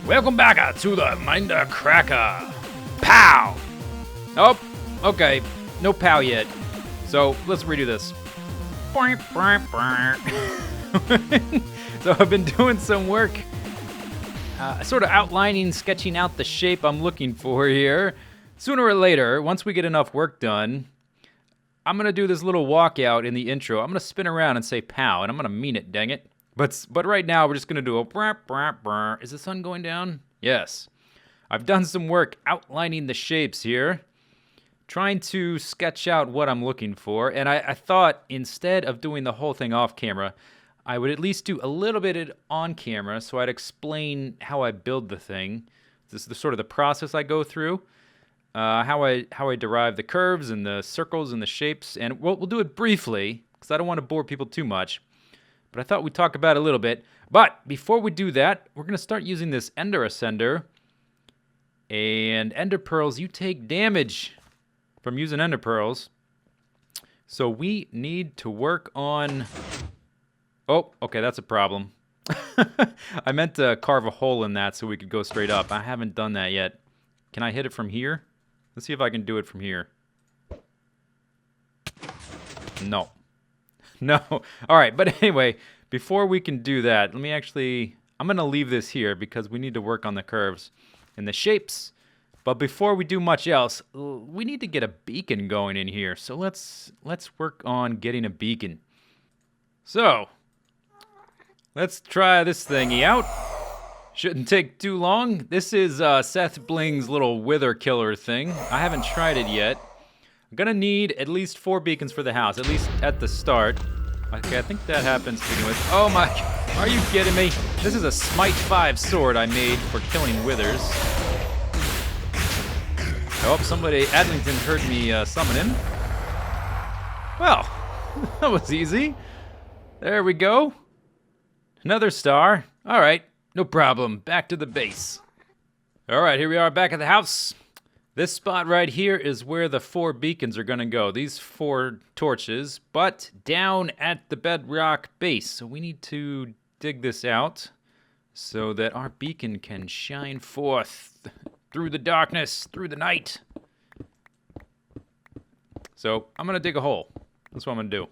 Welcome back to the Mindcrack. Pow! Oh, okay. No pow yet. So let's redo this. So I've been doing some work, sort of outlining, sketching out the shape I'm looking for here. Sooner or later, once we get enough work done, I'm going to do this little walkout in the intro. I'm going to spin around and say pow, and I'm going to mean it, dang it. But right now, we're just going to do a brr, brr, brr. Is the sun going down? Yes. I've done some work outlining the shapes here, trying to sketch out what I'm looking for. And I thought instead of doing the whole thing off camera, I would at least do a little bit on camera so I'd explain how I build the thing. This is the sort of the process I go through, how I derive the curves and the circles and the shapes. And we'll do it briefly because I don't want to bore people too much. But I thought we'd talk about it a little bit. But before we do that, we're going to start using this Ender Ascender. And Ender Pearls, you take damage from using Ender Pearls. So we need to work on... Oh, okay, that's a problem. I meant to carve a hole in that so we could go straight up. I haven't done that yet. Can I hit it from here? Let's see if I can do it from here. No. No. All right, but anyway, before we can do that, let me actually... I'm going to leave this here because we need to work on the curves and the shapes. But before we do much else, we need to get a beacon going in here. So let's work on getting a beacon. So, let's try this thingy out. Shouldn't take too long. This is Seth Bling's little wither killer thing. I haven't tried it yet. I'm gonna need at least 4 beacons for the house, at least at the start. Okay, I think that happens to begin with. Oh my, are you kidding me? This is a Smite 5 sword I made for killing withers. Oh, somebody, Adlington heard me summon him. Well, that was easy. There we go. Another star. All right, no problem. Back to the base. All right, here we are back at the house. This spot right here is where the 4 beacons are going to go. These 4 torches, but down at the bedrock base. So we need to dig this out so that our beacon can shine forth through the darkness, through the night. So I'm going to dig a hole. That's what I'm going to do.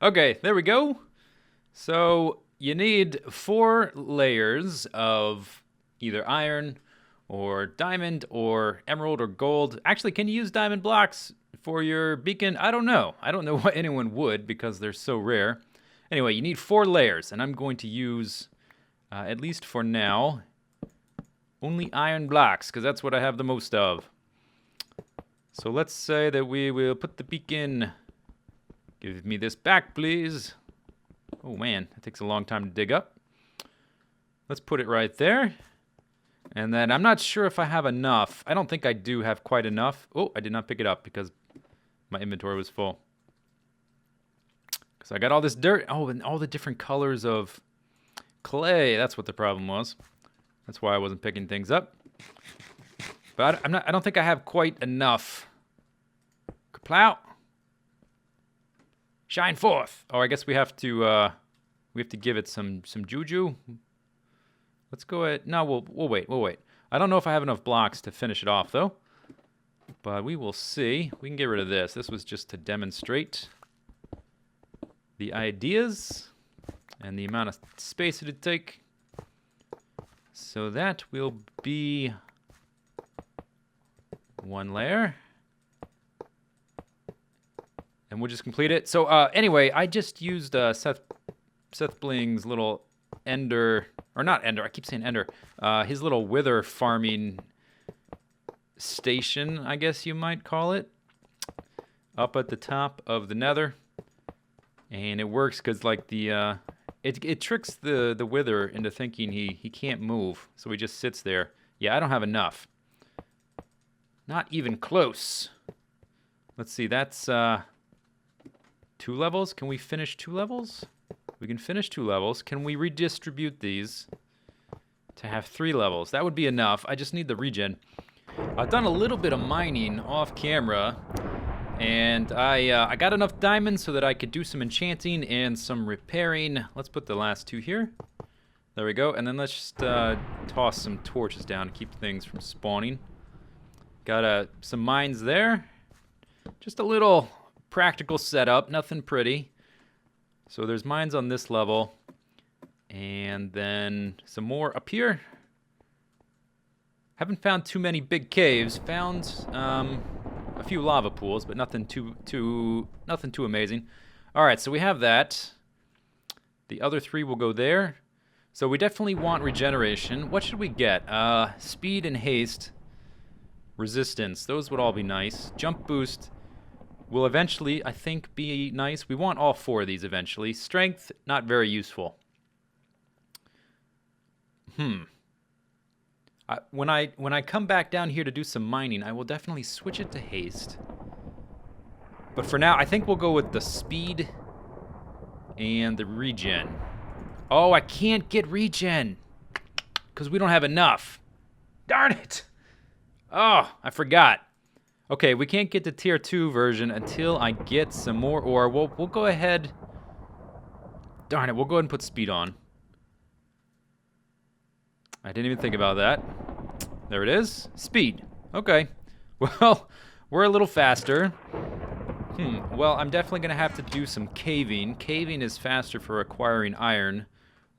Okay, there we go. So you need 4 layers of either iron or diamond or emerald or gold. Actually, can you use diamond blocks for your beacon? I don't know. I don't know why anyone would because they're so rare. Anyway, you need 4 layers, and I'm going to use, at least for now, only iron blocks because that's what I have the most of. So let's say that we will put the beacon... Give me this back, please. Oh, man, that takes a long time to dig up. Let's put it right there. And then I'm not sure if I have enough. I don't think I do have quite enough. Oh, I did not pick it up because my inventory was full. Because I got all this dirt. Oh, and all the different colors of clay. That's what the problem was. That's why I wasn't picking things up. But I don't think I have quite enough. Kaplow. Shine forth. Oh, I guess we have to give it some juju. Let's go ahead. No, we'll wait. We'll wait. I don't know if I have enough blocks to finish it off though. But we will see. We can get rid of this. This was just to demonstrate the ideas and the amount of space it'd take. So that will be 1 layer. And we'll just complete it. So anyway, I just used Seth Bling's little ender, or not ender, I keep saying ender, his little wither farming station, I guess you might call it, up at the top of the nether. And it works because like the, it tricks the wither into thinking he can't move. So he just sits there. Yeah, I don't have enough. Not even close. Let's see, that's... 2 levels? Can we finish 2 levels? We can finish 2 levels. Can we redistribute these to have 3 levels? That would be enough. I just need the regen. I've done a little bit of mining off camera, And I got enough diamonds so that I could do some enchanting and some repairing. Let's put the last 2 here. There we go. And then let's just toss some torches down to keep things from spawning. Got some mines there. Just a little practical setup, nothing pretty. So there's mines on this level. And then some more up here. Haven't found too many big caves. Found a few lava pools, but nothing too amazing. All right, so we have that. The other 3 will go there. So we definitely want regeneration. What should we get? Speed and haste. Resistance. Those would all be nice. Jump boost will eventually, I think, be nice. We want all 4 of these eventually. Strength, not very useful. When I come back down here to do some mining, I will definitely switch it to haste. But for now, I think we'll go with the speed and the regen. Oh, I can't get regen because we don't have enough. Darn it. Oh, I forgot. Okay, we can't get the tier 2 version until I get some more ore. We'll go ahead. Darn it, we'll go ahead and put speed on. I didn't even think about that. There it is. Speed. Okay. Well, we're a little faster. Well, I'm definitely going to have to do some caving. Caving is faster for acquiring iron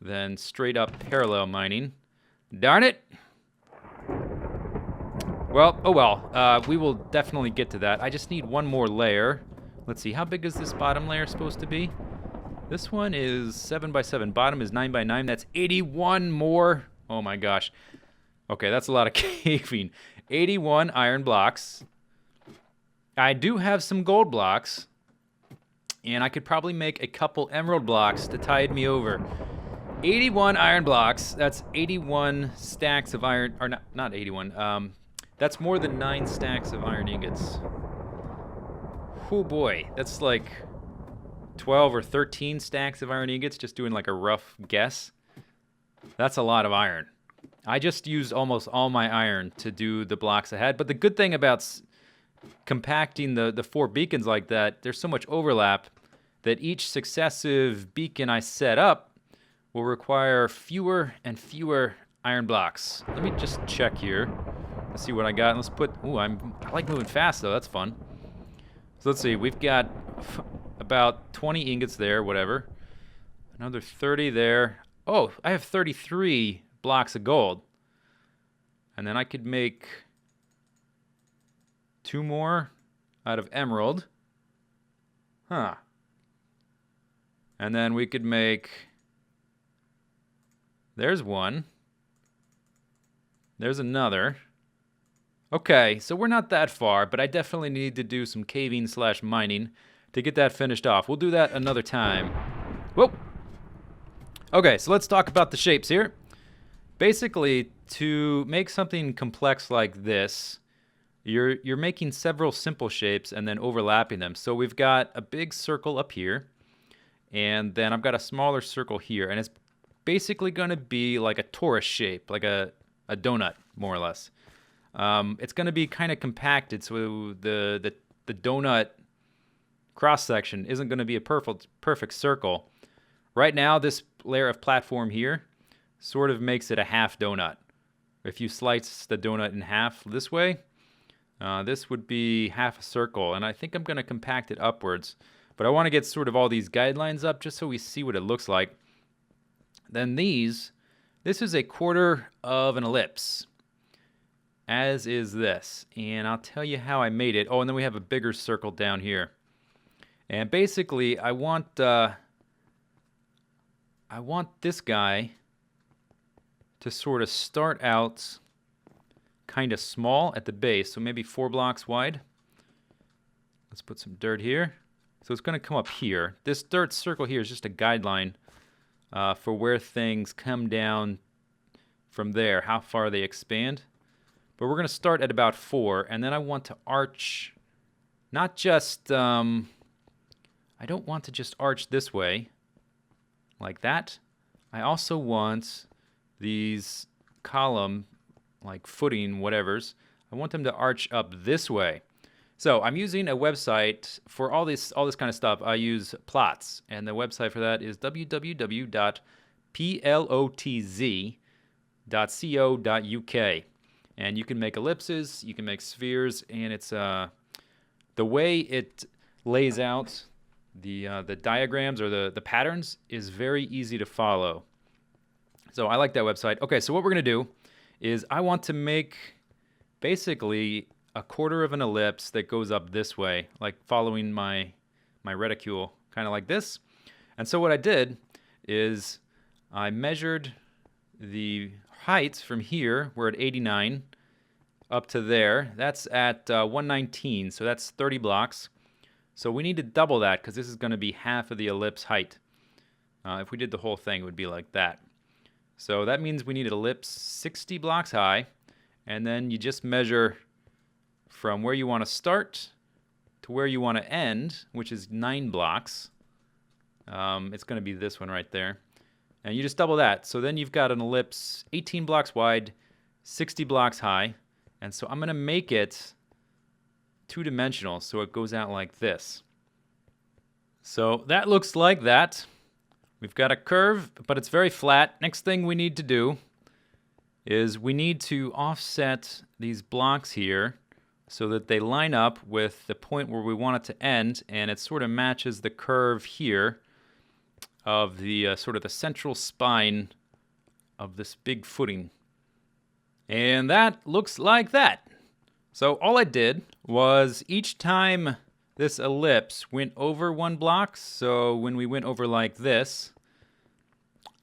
than straight up parallel mining. Darn it. Well, oh well. We will definitely get to that. I just need one more layer. Let's see. How big is this bottom layer supposed to be? This one is 7 by 7. Bottom is 9 by 9. That's 81 more. Oh my gosh. Okay, that's a lot of caving. 81 iron blocks. I do have some gold blocks. And I could probably make a couple emerald blocks to tide me over. 81 iron blocks. That's 81 stacks of iron. Or not 81. That's more than 9 stacks of iron ingots. Oh boy. That's like 12 or 13 stacks of iron ingots, just doing like a rough guess. That's a lot of iron. I just used almost all my iron to do the blocks ahead. But the good thing about compacting the 4 beacons like that, there's so much overlap that each successive beacon I set up will require fewer and fewer iron blocks. Let me just check here. Let's see what I got. Let's put... Ooh, I like moving fast, though. That's fun. So let's see. We've got about 20 ingots there, whatever. Another 30 there. Oh, I have 33 blocks of gold. And then I could make 2 more out of emerald. Huh. And then we could make... There's one. There's another. Okay, so we're not that far, but I definitely need to do some caving / mining to get that finished off. We'll do that another time. Whoa! Okay, so let's talk about the shapes here. Basically, to make something complex like this, you're making several simple shapes and then overlapping them. So we've got a big circle up here, and then I've got a smaller circle here, and it's basically going to be like a torus shape, like a donut, more or less. It's going to be kind of compacted, so the donut cross-section isn't going to be a perfect circle. Right now, this layer of platform here sort of makes it a half donut. If you slice the donut in half this way, this would be half a circle, and I think I'm going to compact it upwards. But I want to get sort of all these guidelines up just so we see what it looks like. Then this is a quarter of an ellipse, as is this. And I'll tell you how I made it. Oh, and then we have a bigger circle down here. And basically, I want this guy to sort of start out kind of small at the base, so maybe 4 blocks wide. Let's put some dirt here. So it's going to come up here. This dirt circle here is just a guideline for where things come down from there, how far they expand. But we're going to start at about 4, and then I want to arch, not just, I don't want to just arch this way, like that. I also want these column, like footing, whatevers, I want them to arch up this way. So I'm using a website for all this kind of stuff. I use plots, and the website for that is www.plotz.co.uk. And you can make ellipses, you can make spheres, and it's the way it lays out the diagrams or the patterns is very easy to follow. So I like that website. Okay, so what we're gonna do is I want to make basically a quarter of an ellipse that goes up this way, like following my reticule, kind of like this. And so what I did is I measured the height from here, we're at 89, up to there. That's at 119, so that's 30 blocks. So we need to double that because this is going to be half of the ellipse height. If we did the whole thing, it would be like that. So that means we need an ellipse 60 blocks high, and then you just measure from where you want to start to where you want to end, which is 9 blocks. It's going to be this one right there. And you just double that. So then you've got an ellipse 18 blocks wide, 60 blocks high. And so I'm going to make it two-dimensional, so it goes out like this. So that looks like that. We've got a curve, but it's very flat. Next thing we need to do is we need to offset these blocks here so that they line up with the point where we want it to end, and it sort of matches the curve here of the sort of the central spine of this big footing. And that looks like that. So all I did was each time this ellipse went over 1 block, so when we went over like this,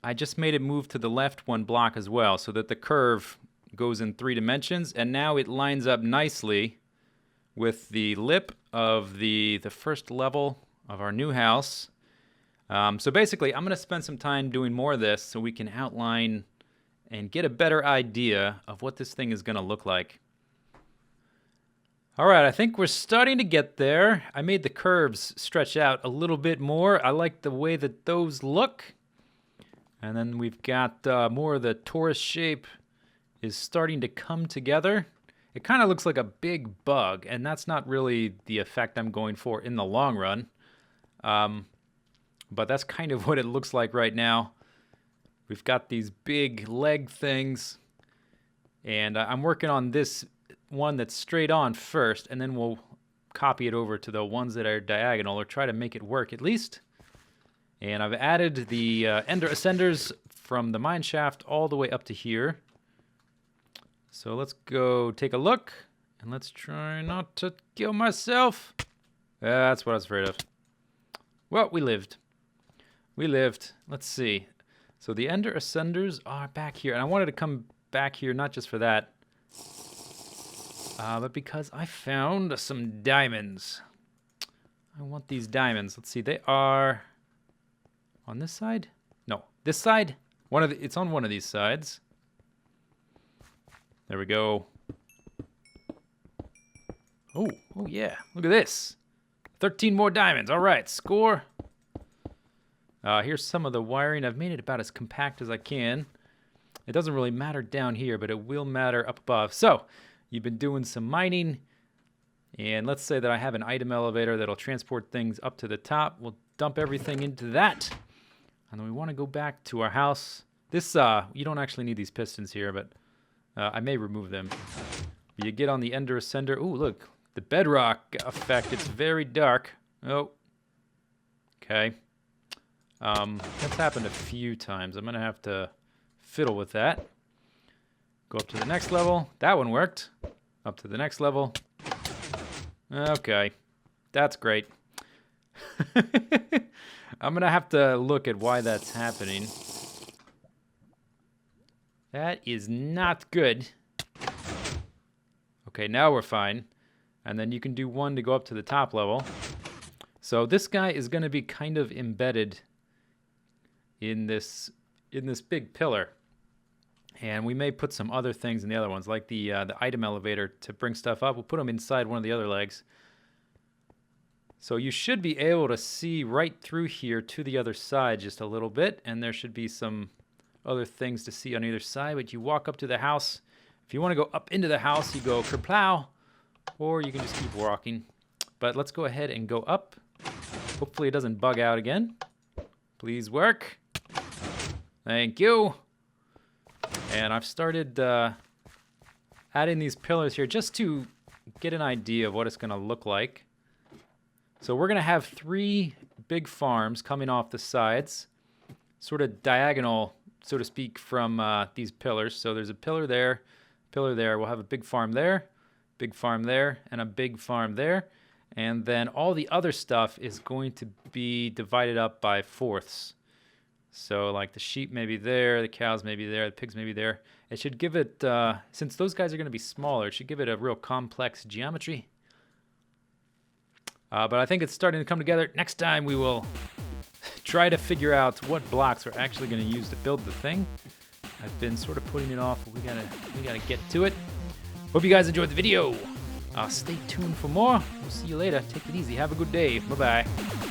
I just made it move to the left 1 block as well so that the curve goes in 3 dimensions, and now it lines up nicely with the lip of the first level of our new house. So basically, I'm going to spend some time doing more of this so we can outline and get a better idea of what this thing is going to look like. All right, I think we're starting to get there. I made the curves stretch out a little bit more. I like the way that those look. And then we've got more of the torus shape is starting to come together. It kind of looks like a big bug, and that's not really the effect I'm going for in the long run. But that's kind of what it looks like right now. We've got these big leg things, and I'm working on this one that's straight on first, and then we'll copy it over to the ones that are diagonal, or try to make it work at least. And I've added the ender ascenders from the mine shaft all the way up to here. So let's go take a look, and let's try not to kill myself. That's what I was afraid of. Well, we lived. We lived. Let's see. So the ender ascenders are back here, and I wanted to come back here not just for that, but because I found some diamonds. I want these diamonds. Let's see. They are on this side? No, this side. It's on one of these sides. There we go. Oh yeah. Look at this. 13 more diamonds. All right, score. Here's some of the wiring. I've made it about as compact as I can. It doesn't really matter down here, but it will matter up above. So, you've been doing some mining, and let's say that I have an item elevator that'll transport things up to the top. We'll dump everything into that, and then we want to go back to our house. This, you don't actually need these pistons here, but I may remove them. You get on the ender ascender. Ooh, look, the bedrock effect. It's very dark. Oh, okay. That's happened a few times. I'm gonna have to fiddle with that. Go up to the next level. That one worked. Up to the next level. Okay, that's great. I'm gonna have to look at why that's happening. That is not good. Okay, now we're fine. And then you can do one to go up to the top level. So this guy is going to be kind of embedded in this big pillar. And we may put some other things in the other ones, like the item elevator to bring stuff up. We'll put them inside one of the other legs. So you should be able to see right through here to the other side just a little bit, and there should be some other things to see on either side. But you walk up to the house. If you want to go up into the house, you go kerplow, or you can just keep walking. But let's go ahead and go up. Hopefully it doesn't bug out again. Please work. Thank you. And I've started adding these pillars here just to get an idea of what it's going to look like. So we're going to have 3 big farms coming off the sides, sort of diagonal, so to speak, from these pillars. So there's a pillar there, pillar there. We'll have a big farm there, and a big farm there. And then all the other stuff is going to be divided up by fourths. So like the sheep may be there, the cows may be there, the pigs may be there. It should give it, since those guys are going to be smaller, it should give it a real complex geometry. But I think it's starting to come together. Next time we will try to figure out what blocks we're actually going to use to build the thing. I've been sort of putting it off, but we gotta get to it. Hope you guys enjoyed the video. Stay tuned for more. We'll see you later. Take it easy. Have a good day. Bye-bye.